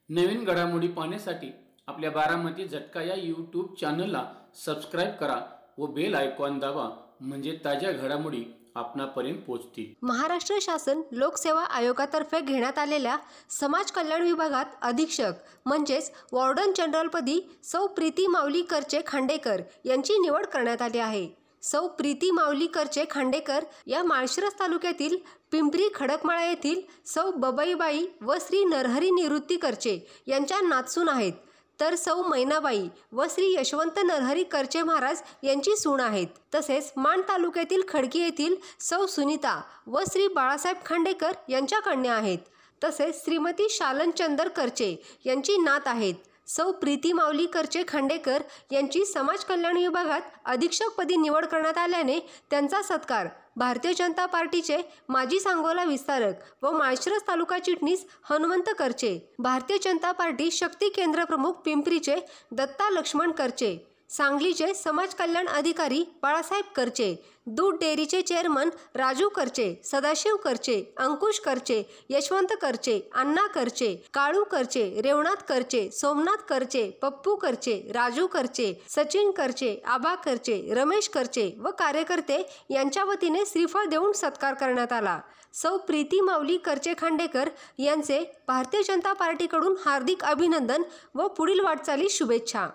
नवीन घडामोडी पाहण्यासाठी आपल्या बारामती झटका या यूट्यूब चॅनलला सबस्क्राईब करा व बेल आयकॉन दाबा, म्हणजे ताज्या घडामोडी आपणापर्यंत पोहोचतील। महाराष्ट्र शासन लोकसेवा आयोगातर्फे घेण्यात आलेल्या समाज कल्याण विभागात अधीक्षक म्हणजेच वॉर्डन जनरलपदी सौ प्रीती माऊली करचे खांडेकर यांची निवड करण्यात आली आहे। सौ प्रीती माऊली करचे खांडेकर या माळशिरस तालुक्यातील पिंपरी खडकमाळा येथील सौ बबईबाई व श्री नरहरी निवृत्ती करचे यांच्या नातसून आहेत, तर सौ मैनाबाई व श्री यशवंत नरहरी करचे महाराज यांची सून आहेत। तसेच माण तालुक्यातील खडकी येथील सौ सुनीता व श्री बाळासाहेब खांडेकर यांच्या कन्या आहेत। तसेच श्रीमती शालनचंदर करचे यांची नात आहेत। सौ प्रीती माऊली करचे खांडेकर यांची समाज कल्याण विभागात अधीक्षकपदी निवड करण्यात आल्याने त्यांचा सत्कार भारतीय जनता पार्टीचे माजी सांगोला विस्तारक व माळशिरस तालुका चिटणीस हनुमंत करचे, भारतीय जनता पार्टी शक्ती केंद्र प्रमुख पिंपरीचे दत्ता लक्ष्मण करचे, सांगलीचे समाज कल्याण अधिकारी बाळासाहेब करचे, दूध डेअरीचे चेअरमन राजू करचे, सदाशिव करचे, अंकुश करचे, यशवंत करचे, अण्णा करचे, काळू करचे, रेवनाथ करचे, सोमनाथ करचे, पप्पू करचे, राजू करचे, सचिन करचे, आबा करचे, रमेश करचे व कार्यकर्ते यांच्या वतीने श्रीफळ देऊन सत्कार करण्यात आला। सौ प्रीती माऊली करचे खांडेकर यांचे भारतीय जनता पार्टीकडून हार्दिक अभिनंदन व पुढील वाटचालीस शुभेच्छा।